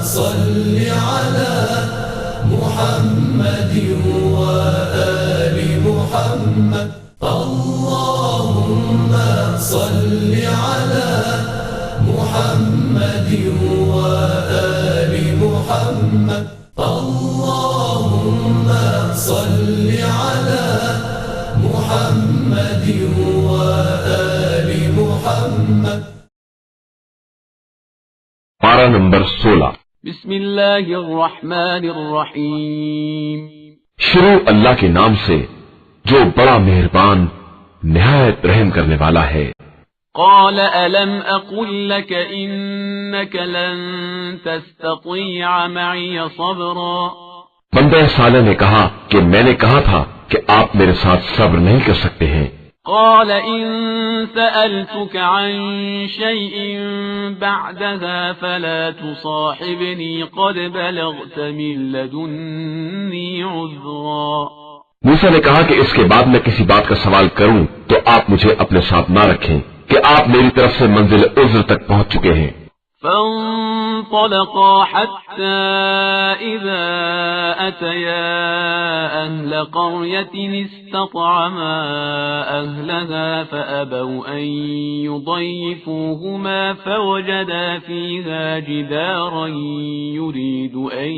صل على محمد وآل محمد اللهم صل على محمد وآل محمد اللهم صل على محمد وآل محمد۔ پارہ نمبر 16۔ بسم اللہ الرحمن الرحیم۔ شروع اللہ کے نام سے جو بڑا مہربان نہایت رحم کرنے والا ہے۔ قال ألم أقل لك إنك لن تستطيع معي صبرا۔ بندہ صالح نے کہا کہ میں نے کہا تھا کہ آپ میرے ساتھ صبر نہیں کر سکتے ہیں۔ قال إن سألتك عن شيء بعدها فلا تصاحبني قد بلغت من لدني عذرا۔ موسیٰ نے کہا کہ اس کے بعد میں کسی بات کا سوال کروں تو آپ مجھے اپنے ساتھ نہ رکھیں کہ آپ میری طرف سے منزل عذر تک پہنچ چکے ہیں۔ فانطلقا حتى إذا أتيا أهل قرية استطعما أهلها فأبوا أن يضيفوهما فوجدا فيها جدارا يريد أن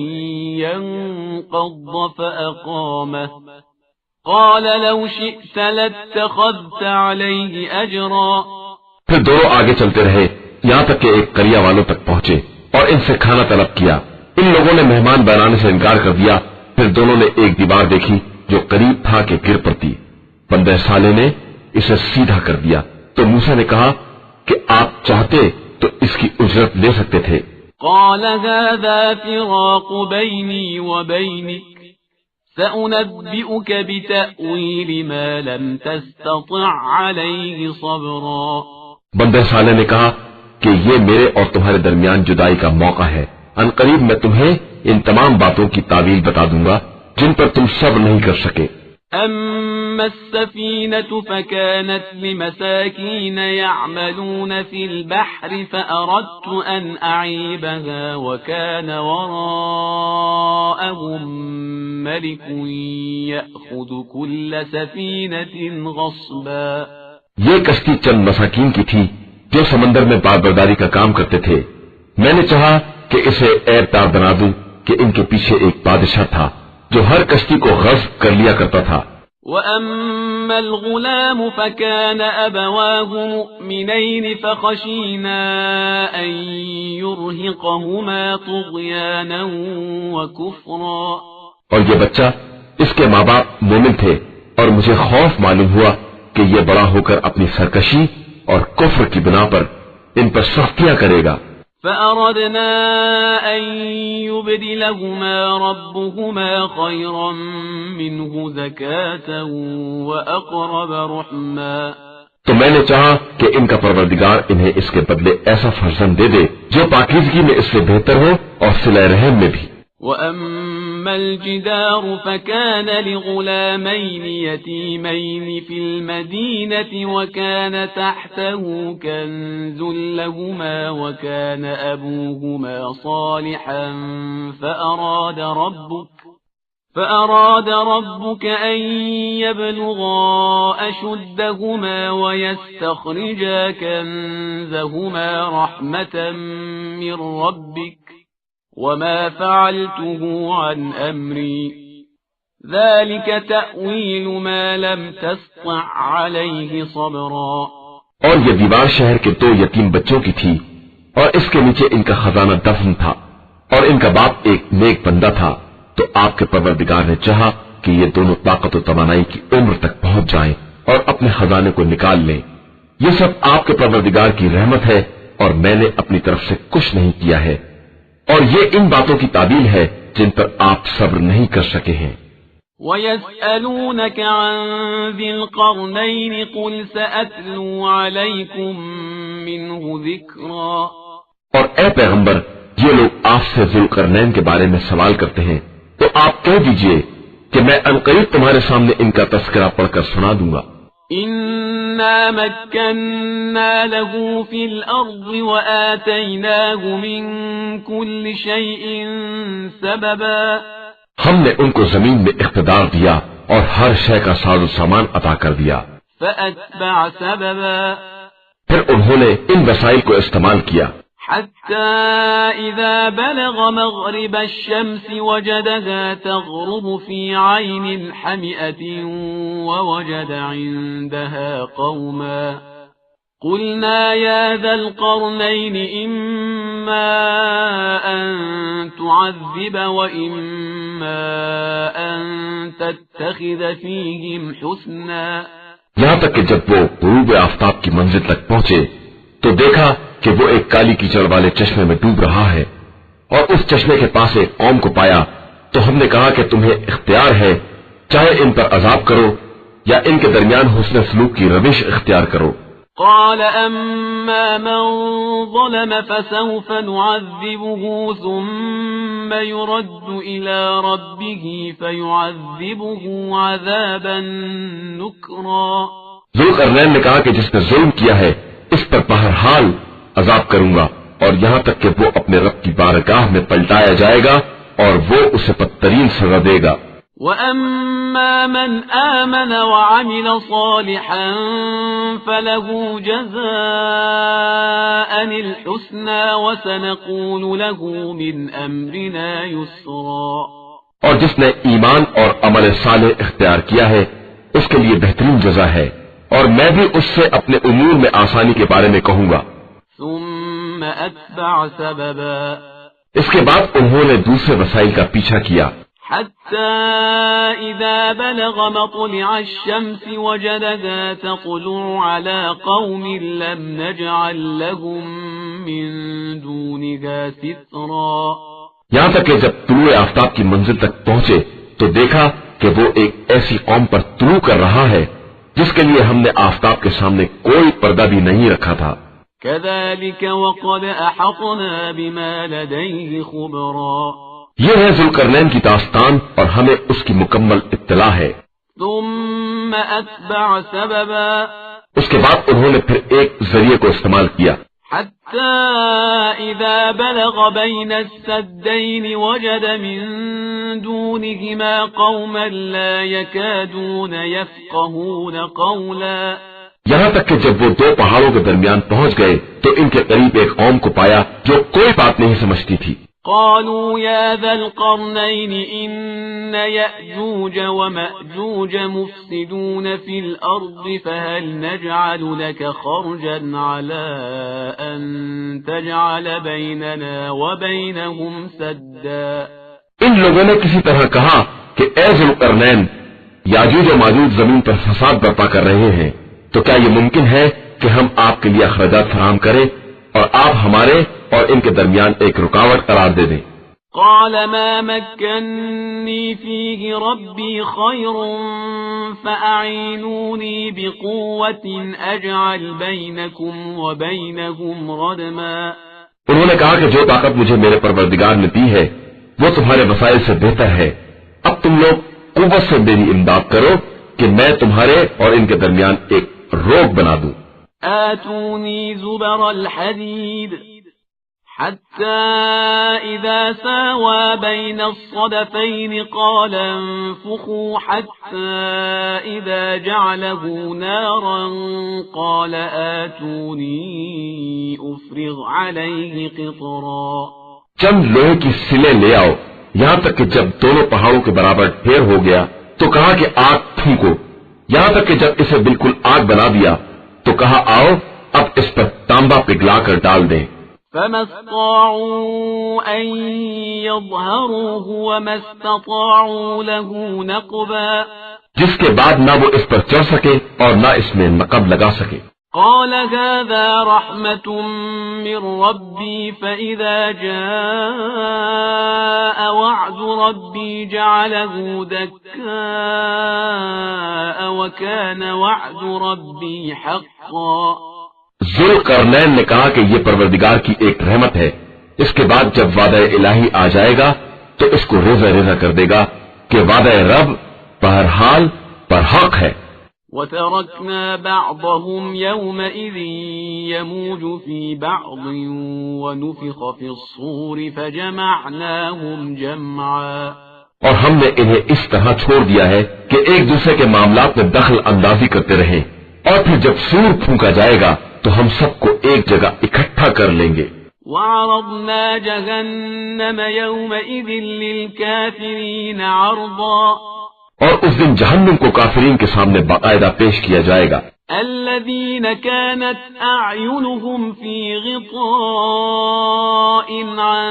ينقض فأقامه قال لو شئت لاتخذت عليه أجرا۔ پھر دونوں آگے چلتے رہے یہاں تک کہ ایک قریہ والوں تک پہنچے اور ان سے کھانا طلب کیا۔ ان لوگوں نے مہمان بنانے سے انکار کر دیا۔ پھر دونوں نے ایک دیوار دیکھی جو قریب تھا کہ گر پڑتی۔ بندہ صالح نے اسے سیدھا کر دیا تو موسیٰ نے کہا کہ آپ چاہتے تو اس کی اجرت لے سکتے تھے۔ قال هذا فراق بيني وبينك سأنبئك بتأويل ما لم تستطع عليه صبرا۔ بندہ صالح نے کہا کہ یہ میرے اور تمہارے درمیان جدائی کا موقع ہے، ان قریب میں تمہیں ان تمام باتوں کی تعویل بتا دوں گا جن پر تم صبر نہیں کر سکے۔ أما السفينة فكانت لمساكين يعملون في البحر فأردت أن أعيبها وكان وراءهم ملك يأخذ كل سفينة غصبا۔ یہ کشتی چند مساکین کی تھی جو سمندر میں باربرداری کا کام کرتے تھے۔ میں نے چاہا کہ اسے عیب دار بنا دوں کہ ان کے پیچھے ایک بادشاہ تھا جو ہر کشتی کو غصب کر لیا کرتا تھا۔ وَأَمَّا الْغُلَامُ فَكَانَ أَبَوَاهُ مُؤْمِنَيْنِ فَخَشِينَا أَن يُرْهِقَهُمَا طُغْيَانًا وَكُفْرًا۔ اور یہ بچہ اس کے ماں باپ مومن تھے اور مجھے خوف معلوم ہوا کہ یہ بڑا ہو کر اپنی سرکشی اور کفر کی بنا پر ان پر سختیاں کرے گا۔ فأردنا أن يبدلهما ربهما خيرا منه زكاة وأقرب رحما۔ تو میں نے چاہا کہ ان کا پروردگار انہیں اس کے بدلے ایسا فرزند دے دے جو پاکیزگی میں اس سے بہتر ہو اور صلہ رحم میں بھی۔ وأما الجدار فكان لغلامين يتيمين في المدينة وكان تحته كنز لهما وكان أبوهما صالحا فأراد ربك أن يبلغا أشدهما ويستخرجا كنزهما رحمة من ربك وما فعلته عن أمري ذلك تأويل ما لم تستطع عليه صبرا۔ اور یہ دیوار شہر کے 2 یتیم بچوں کی تھی اور اس کے نیچے ان کا خزانہ دفن تھا اور ان کا باپ ایک نیک بندہ تھا، تو آپ کے پروردگار نے چاہا کہ یہ دونوں طاقت و توانائی کی عمر تک پہنچ جائیں اور اپنے خزانے کو نکال لیں۔ یہ سب آپ کے پروردگار کی رحمت ہے اور میں نے اپنی طرف سے کچھ نہیں کیا ہے، اور یہ ان باتوں کی تعبیر ہے جن پر آپ صبر نہیں کر سکے ہیں۔ وَيَسْأَلُونَكَ عَنْ ذِي الْقَرْنَيْنِ قُلْ سَأَتْلُو عَلَيْكُمْ مِنْهُ ذِكْرًا۔ اور اے پیغمبر، یہ لوگ آپ سے ذی القرنین کے بارے میں سوال کرتے ہیں تو آپ کہہ دیجئے کہ میں عنقریب تمہارے سامنے ان کا تذکرہ پڑھ کر سنا دوں گا۔ إنا مكنا له في الأرض وآتيناه من كل شيء سببا ہم نے ان کو زمین میں اقتدار دیا اور ہر شے کا ساز و سامان عطا کر دیا. فأتبع سببا پھر انہوں نے ان وسائل کو استعمال کیا حتى إذا بلغ مغرب الشمس وجدها تغرب في عين حمئة ووجد عندها قوما قلنا يا ذا القرنين إما أن تعذب وإما أن تتخذ فيهم حسنا. یہاں تک کہ جب وہ غروب آفتاب کی منزل تک پہنچے تو دیکھا کہ وہ ایک کالی کیچڑ والے چشمے میں ڈوب رہا ہے اور اس چشمے کے پاس ایک قوم کو پایا تو ہم نے کہا کہ تمہیں اختیار ہے چاہے ان پر عذاب کرو یا ان کے درمیان حسن سلوک کی روش اختیار کرو. قال أما من ظلم فسوف نعذبه ثم يرد إلى ربه فيعذبه عذابا نكرا. ذوالقرنین نے کہا کہ جس نے ظلم کیا ہے اس پر بہرحال عذاب کروں گا اور یہاں تک کہ وہ اپنے رب کی بارگاہ میں پلٹایا جائے گا اور وہ اسے بدترین سزا دے گا. وَأَمَّا مَنْ آمَنَ وَعَمِلَ صَالِحًا فَلَهُ جَزَاءً الْحُسْنَى وَسَنَقُولُ لَهُ مِنْ أَمْرِنَا يُسْرًا. اور جس نے ایمان اور عمل صالح اختیار کیا ہے اس کے لیے بہترین جزا ہے اور میں بھی اس سے اپنے امور میں آسانی کے بارے میں کہوں گا. ثُمَّ أَتْبَعَ سَبَبًا اس کے بعد انہوں نے دوسرے وسائل کا پیچھا کیا حتى إذا بلغ مطلع الشمس وجدها تطلع على قوم لم نجعل لهم من دونها سترا. یہاں تک کہ جب طلوع آفتاب کی منزل تک پہنچے تو دیکھا کہ وہ ایک ایسی قوم پر طلوع کر رہا ہے جس کے لیے ہم نے آفتاب کے سامنے کوئی پردہ بھی نہیں رکھا تھا. كذلك وقد أحطنا بما لديه خبرا. یہ ہے ذوالقرنین کی داستان اور ہمیں اس کی مکمل اطلاع ہے. ثم أتبع سببا اس کے بعد انہوں نے پھر ایک ذریعے کو استعمال کیا حتى إذا بلغ بين السدين وجد من دونهما قوما لا يكادون يفقهون قولا. یہاں تک کہ جب وہ دو پہاڑوں کے درمیان پہنچ گئے تو ان کے قریب ایک قوم کو پایا جو کوئی بات نہیں سمجھتی تھی. قالوا يا ذا القرنين إن يأجوج ومأجوج مفسدون في الأرض فهل نجعل لك خرجا على أن تجعل بيننا وبينهم سدا. ان لوگوں نے کسی طرح کہا کہ اے ذوالقرنین یاجوج و ماجوج زمین پر فساد برپا کر رہے ہیں تو کیا یہ ممکن ہے کہ ہم آپ کے لیے اخراجات فراہم کریں اور آپ ہمارے اور ان کے درمیان ایک رکاوٹ قرار دے دیں. قال ما مكنني فيه ربي خير فأعينوني بقوة أجعل بينكم وبينهم ردما. انہوں نے کہا کہ جو طاقت مجھے میرے پروردگار نے دی ہے وہ تمہارے وسائل سے بہتر ہے. اب تم لوگ قوت سے میری امداد کرو کہ میں تمہارے اور ان کے درمیان ایک روک بنا دوں. آتوني زبر الحديد حتى إذا ساوى بين الصدفين قال انفخوا حتى إذا جعله نارا قال آتوني أفرغ عليه قطرا. چند لوہے کی سلیں لے آؤ یہاں تک کہ جب دونوں پہاڑوں کے برابر ڈھیر ہو گیا تو کہا کہ آگ پھونکو. یہاں تک کہ جب اسے بالکل آگ بنا دیا تو کہا آؤ اب اس پر تانبا پگھلا کر ڈال دیں. فما استطاعوا أن يظهروه وما استطاعوا له نقبا. جس کے بعد نہ وہ اس پر چڑھ سکے اور نہ اس میں نقب لگا سکے. قال هذا رحمة من ربي فإذا جاء وعد ربي جعله دكاء وكان وعد ربي حقا. ذوالقرنین نے کہا کہ یہ پروردگار کی ایک رحمت ہے. اس کے بعد جب وعدہ الہی آ جائے گا تو اس کو ریزہ ریزہ کر دے گا کہ وعدہ رب بہرحال پر حق ہے. وتركنا بعضهم يومئذ يموج في بعض ونفخ في الصور فجمعناهم جمعا، اور ہم نے انہیں اس طرح چھوڑ دیا ہے کہ ایک دوسرے کے معاملات میں دخل اندازی کرتے رہیں، اور پھر جب سور پھونکا جائے گا تو ہم سب کو ایک جگہ اکٹھا کر لیں گے۔ وعرضنا جهنم يومئذ للكافرين عرضا، اور اس دن جہنم کو کافرین کے سامنے باقاعدہ پیش کیا جائے گا۔ الذين كانت أعينهم في غطاء عن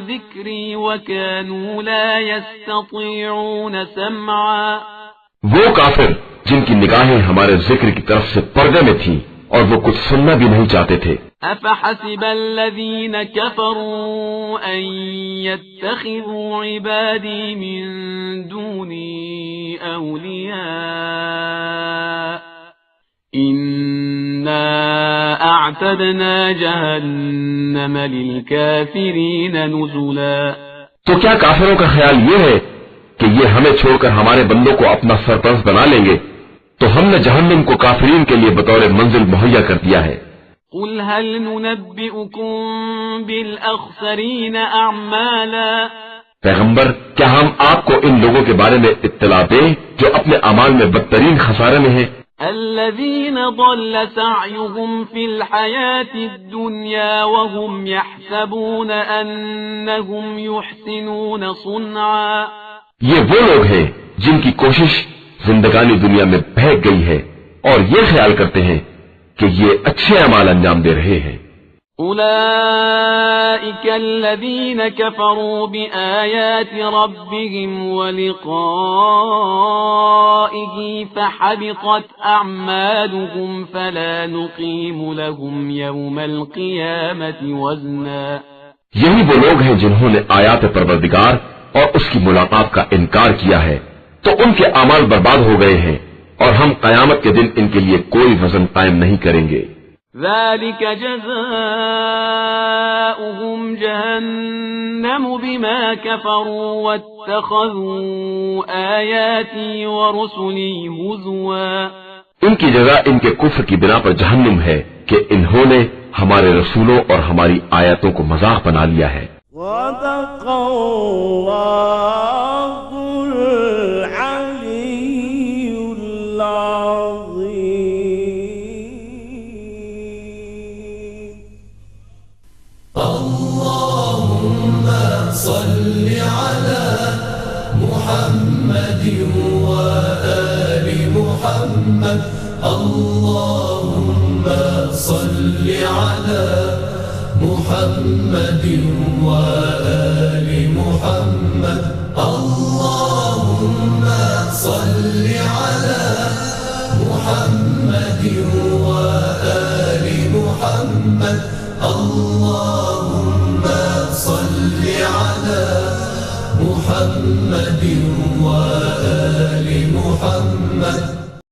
ذكري وكانوا لا يستطيعون سمعا، وہ کافر جن کی نگاہیں ہمارے ذکر کی طرف سے پردے میں تھیں اور وہ کچھ سننا بھی نہیں چاہتے تھے۔ أفحسب الذين كفروا أن يتخذوا عبادي من دوني أولياء إنا أعتدنا جهنم للكافرين نزلا، تو کیا کافروں کا خیال یہ ہے کہ یہ ہمیں چھوڑ کر ہمارے بندوں کو اپنا سرپرست بنا لیں گے؟ تو ہم نے جہنم کو کافرین کے لیے بطور منزل مہیا کر دیا ہے۔ قل هل ننبئكم بالأخسرين أعمالا، پیغمبر کیا ہم آپ کو ان لوگوں کے بارے میں اطلاع دیں جو اپنے اعمال میں بدترین خسارے میں ہیں؟ الذين ضل سعيهم في الحياة الدنيا وهم يحسبون أنهم يحسنون صنعا، یہ وہ لوگ ہیں جن کی کوشش زندگانی دنیا میں بہک گئی ہے اور یہ خیال کرتے ہیں کہ یہ اچھے اعمال انجام دے رہے ہیں۔ أولئك الذين كفروا بآيات ربهم ولقائه فحبطت أعمالهم فلا نقيم لهم يوم القيامة وزنا، یہی وہ لوگ ہیں جنہوں نے آیات پروردگار اور اس کی ملاقات کا انکار کیا ہے، تو ان کے اعمال برباد ہو گئے ہیں اور ہم قیامت کے دن ان کے لیے کوئی وزن قائم نہیں کریں گے۔ ذلك جزاؤهم جهنم بما كفروا واتخذوا آياتي ورسلي هزوا، ان کی جزا ان کے کفر کی بنا پر جہنم ہے کہ انہوں نے ہمارے رسولوں اور ہماری آیاتوں کو مذاق بنا لیا ہے۔ صدق اللہ العلی العظیم۔ اللهم صل على محمد وآل محمد، اللهم صل على محمد وآل محمد، اللهم صل على محمد وآل محمد، اللهم صل على محمد وآل محمد۔